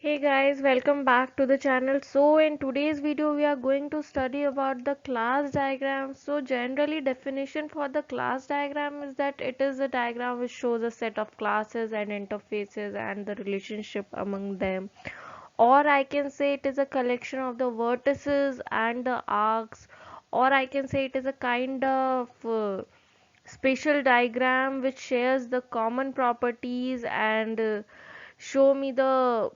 Hey guys, welcome back to the channel. So in today's video we are going to study about the class diagram. So generally definition for the class diagram is that it is a diagram which shows a set of classes and interfaces and the relationship among them. Or I can say it is a collection of the vertices and the arcs, or I can say it is a kind of spatial diagram which shares the common properties and show me the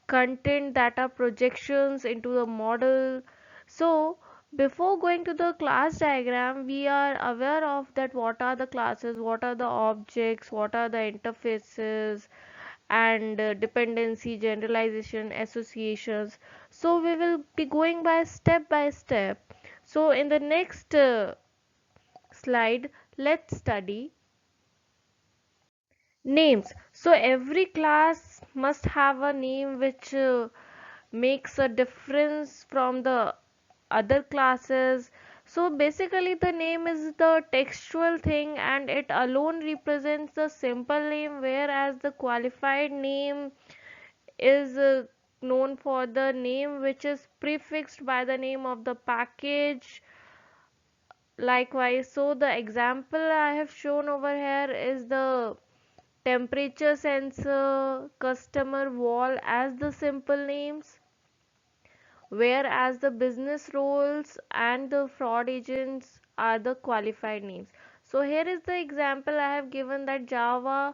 content that are projections into the model. So before going to the class diagram, we are aware of that what are the classes, what are the objects, what are the interfaces, and dependency, generalization, associations. So we will be going by step. So in the next slide, let's study names. So every class must have a name which makes a difference from the other classes. So basically the name is the textual thing and it alone represents the simple name, whereas the qualified name is known for the name which is prefixed by the name of the package. Likewise, so the example I have shown over here is the temperature sensor, customer wall as the simple names, whereas the business roles and the fraud agents are the qualified names. So here is the example I have given, that Java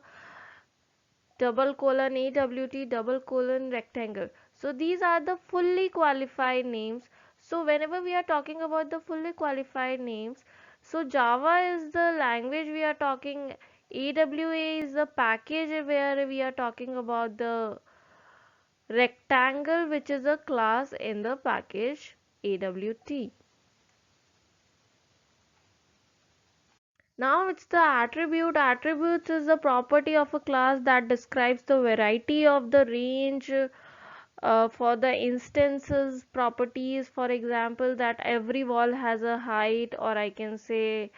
double colon AWT double colon rectangle. So these are the fully qualified names. So whenever we are talking about the fully qualified names, so Java is the language we are talking, AWA is the package where we are talking about, the rectangle which is a class in the package AWT. Now it's the attribute. Attributes is the property of a class that describes the variety of the range for the instances properties. For example, that every wall has a height, or I can say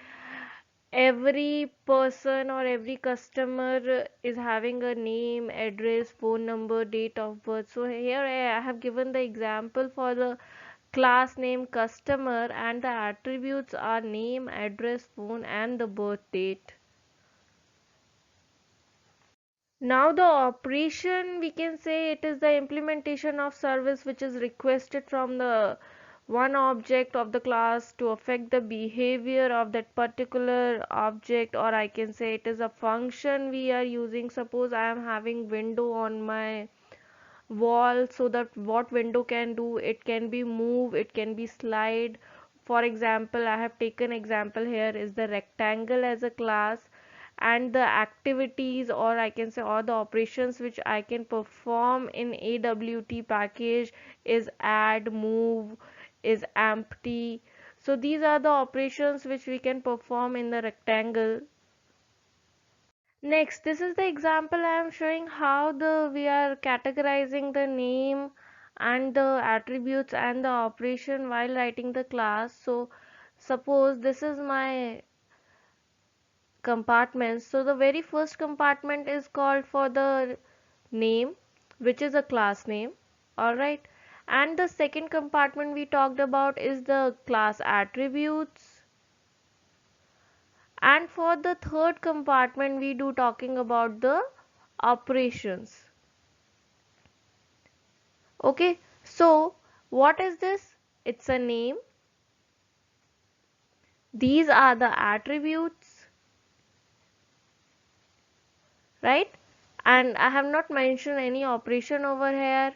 every person or every customer is having a name, address, phone number, date of birth. So here I have given the example for the class name customer, and the attributes are name, address, phone, and the birth date. Now the operation, we can say it is the implementation of service which is requested from the one object of the class to affect the behavior of that particular object, or I can say it is a function we are using. Suppose I am having window on my wall, so that what window can do, it can be move, it can be slide. For example, I have taken example here is the rectangle as a class, and the activities, or I can say all the operations which I can perform in AWT package is add, move, is empty. So these are the operations which we can perform in the rectangle. Next, this is the example I am showing how the we are categorizing the name and the attributes and the operation while writing the class. So suppose this is my compartments. So the very first compartment is called for the name, which is a class name. Alright. And the second compartment we talked about is the class attributes. And for the third compartment we do talking about the operations. Okay, so what is this? It's a name. These are the attributes, right? And I have not mentioned any operation over here.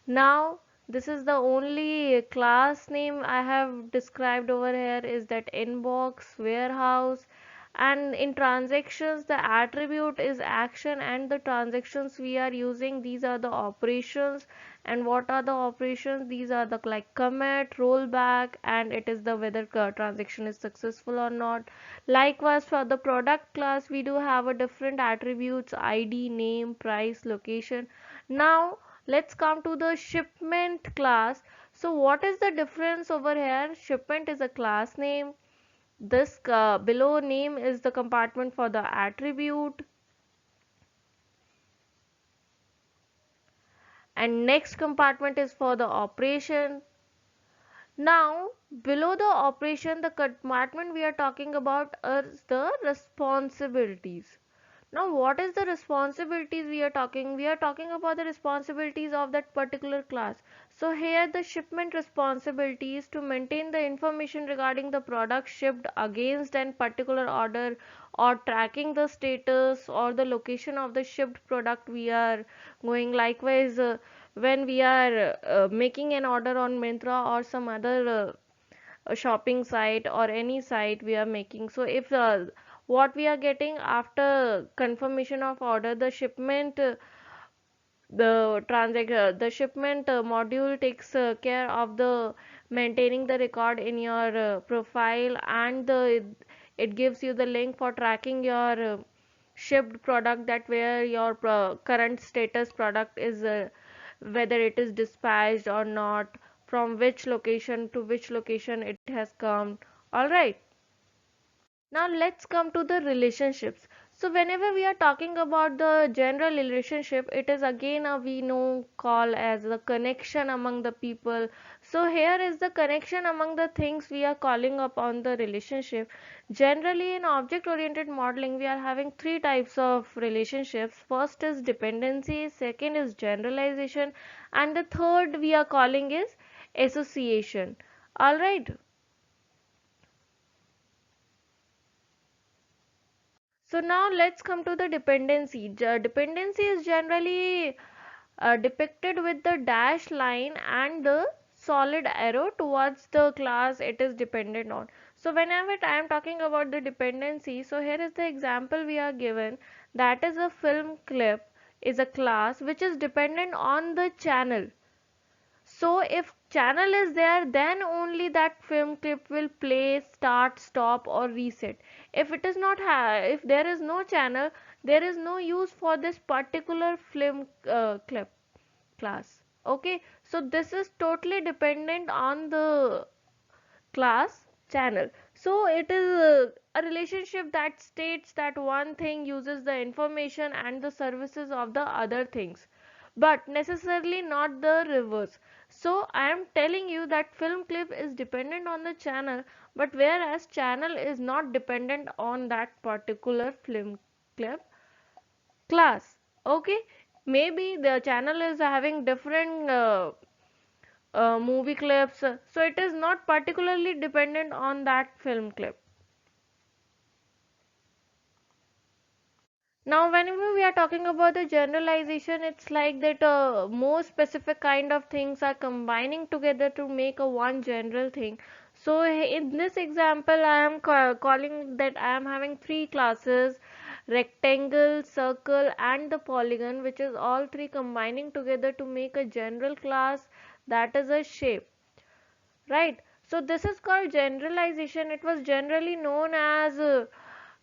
Now this is the only class name I have described over here, is that inbox, warehouse. And in transactions, the attribute is action, and the transactions we are using, these are the operations. And what are the operations? These are the like commit, rollback, and it is the whether transaction is successful or not. Likewise, for the product class, we do have a different attributes: ID, name, price, location. Now let's come to the shipment class. So what is the difference over here? Shipment is a class name. This below name is the compartment for the attribute, and next compartment is for the operation. Now, below the operation, the compartment we are talking about is the responsibilities. Now, what is the responsibilities we are talking? We are talking about the responsibilities of that particular class. So here the shipment responsibility is to maintain the information regarding the product shipped against an particular order, or tracking the status or the location of the shipped product we are going. Likewise, when we are making an order on Myntra or some other a shopping site or any site we are making. So if what we are getting after confirmation of order, the shipment the shipment module takes care of the maintaining the record in your profile, and it gives you the link for tracking your shipped product, that where your current status product is, whether it is dispatched or not, from which location to which location it has come. All right. Now let's come to the relationships. So whenever we are talking about the general relationship, it is again a we know call as the connection among the people. So here is the connection among the things we are calling upon the relationship. Generally in object oriented modeling, we are having three types of relationships. First is dependency, second is generalization, and the third we are calling is association. All right. So now let's come to the dependency. Dependency is generally depicted with the dash line and the solid arrow towards the class it is dependent on. So whenever I am talking about the dependency, so here is the example we are given, that is a film clip is a class which is dependent on the channel. So if channel is there, then only that film clip will play, start, stop or reset. If it is not if there is no channel, there is no use for this particular film clip class. Okay, so this is totally dependent on the class channel. So it is a relationship that states that one thing uses the information and the services of the other things, but necessarily not the reverse. So I am telling you that film clip is dependent on the channel, but whereas channel is not dependent on that particular film clip class. Okay, maybe the channel is having different movie clips, so it is not particularly dependent on that film clip. Now whenever we are talking about the generalization, it's like that more specific kind of things are combining together to make a one general thing. So in this example I am calling that I am having three classes: rectangle, circle and the polygon, which is all three combining together to make a general class, that is a shape. Right. So this is called generalization. It was generally known as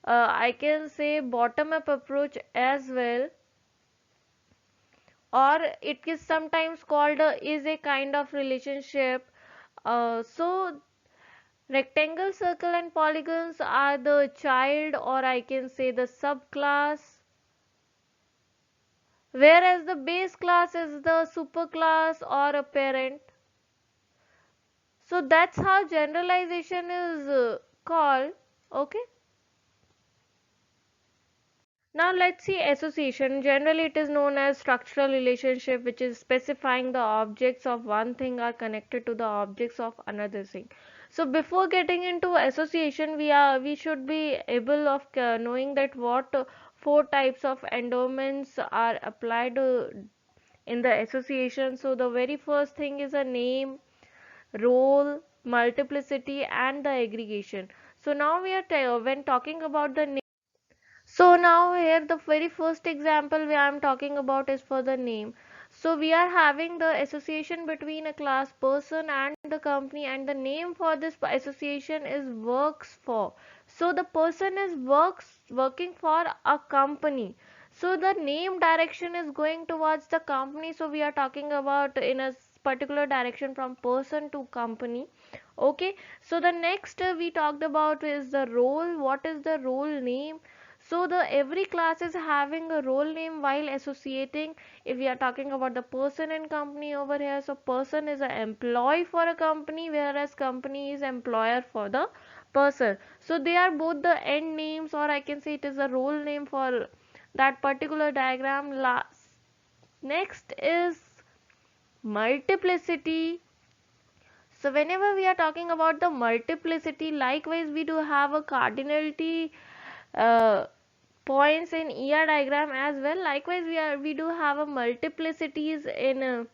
I can say bottom up approach as well, or it is sometimes called is a kind of relationship. So rectangle, circle and polygons are the child, or I can say the subclass, whereas the base class is the superclass or a parent. So that's how generalization is called. Okay. Now let's see association. Generally it is known as structural relationship, which is specifying the objects of one thing are connected to the objects of another thing. So before getting into association, we should be able of knowing that what four types of endowments are applied in the association. So the very first thing is a name, role, multiplicity and the aggregation. So now we are when talking about the name. So now here the very first example I am talking about is for the name. So we are having the association between a class person and the company, and the name for this association is works for. So the person is working for a company. So the name direction is going towards the company. So we are talking about in a particular direction from person to company. Okay. So the next we talked about is the role. What is the role name? So the every class is having a role name while associating. If we are talking about the person and company over here, so person is an employee for a company, whereas company is employer for the person. So they are both the end names, or I can say it is a role name for that particular diagram. Next is multiplicity. So whenever we are talking about the multiplicity, likewise we do have a cardinality uh, points in ER diagram as well. Likewise we do have a multiplicities in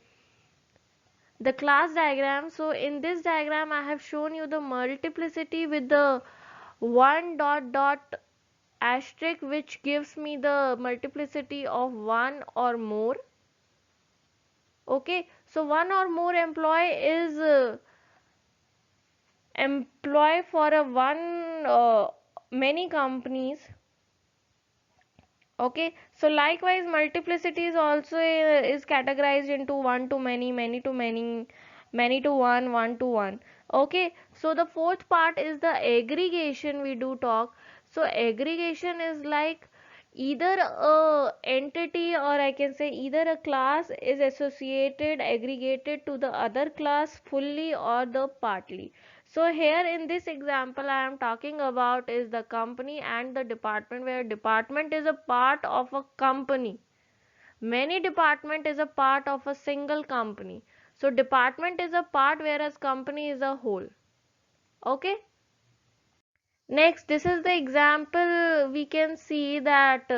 the class diagram. So in this diagram I have shown you the multiplicity with the one dot dot asterisk, which gives me the multiplicity of one or more. Okay, so one or more employee is employ for a one many companies. Okay, so likewise multiplicity is also is categorized into one to many, many to many, many to one, one to one. Okay, so the fourth part is the aggregation we do talk. So aggregation is like either a entity, or I can say either a class is associated, aggregated to the other class fully or the partly. So here in this example I am talking about is the company and the department, where department is a part of a company. Many department is a part of a single company. So department is a part, whereas company is a whole. Okay. Next, this is the example. We can see that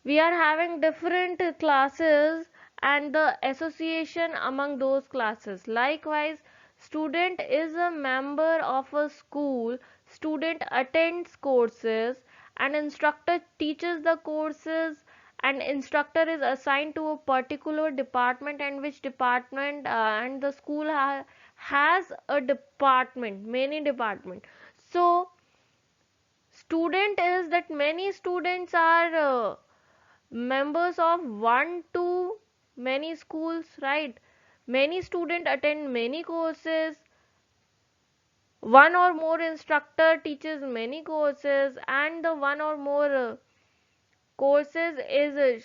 we are having different classes and the association among those classes. Likewise, student is a member of a school, student attends courses, and instructor teaches the courses, and instructor is assigned to a particular department, and which department and the school has a department, many department. So student is that many students are members of one to many schools, right? Many students attend many courses, one or more instructor teaches many courses, and the one or more courses is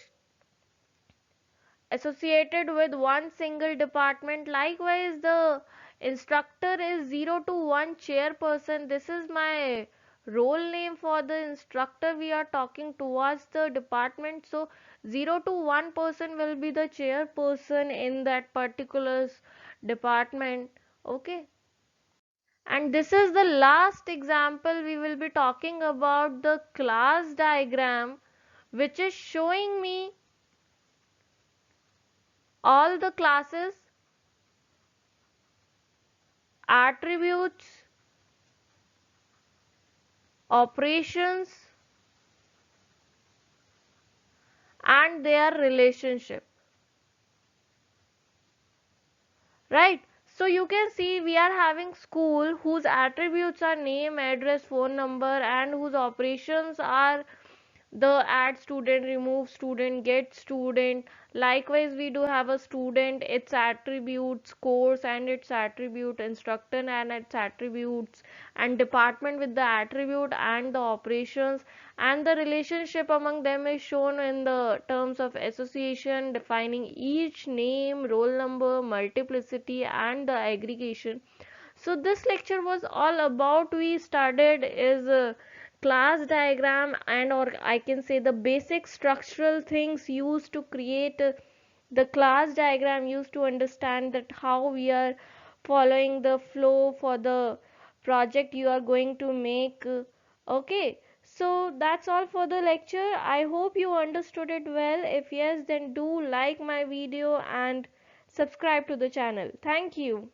associated with one single department. Likewise, the instructor is 0 to 1 chairperson. This is my role name for the instructor. We are talking towards the department. So 0 to 1 person will be the chairperson in that particular department. Okay. And this is the last example. We will be talking about the class diagram, which is showing me all the classes, attributes, operations, and their relationship, right? So you can see we are having school whose attributes are name, address, phone number, and whose operations are the add student, remove student, get student. Likewise we do have a student, its attributes, course and its attribute, instructor and its attributes, and department with the attribute and the operations, and the relationship among them is shown in the terms of association, defining each name, roll number, multiplicity, and the aggregation. So this lecture was all about, we studied is class diagram, and or I can say the basic structural things used to create the class diagram, used to understand that how we are following the flow for the project you are going to make. Okay, so that's all for the lecture. I hope you understood it well. If yes, then do like my video and subscribe to the channel. Thank you.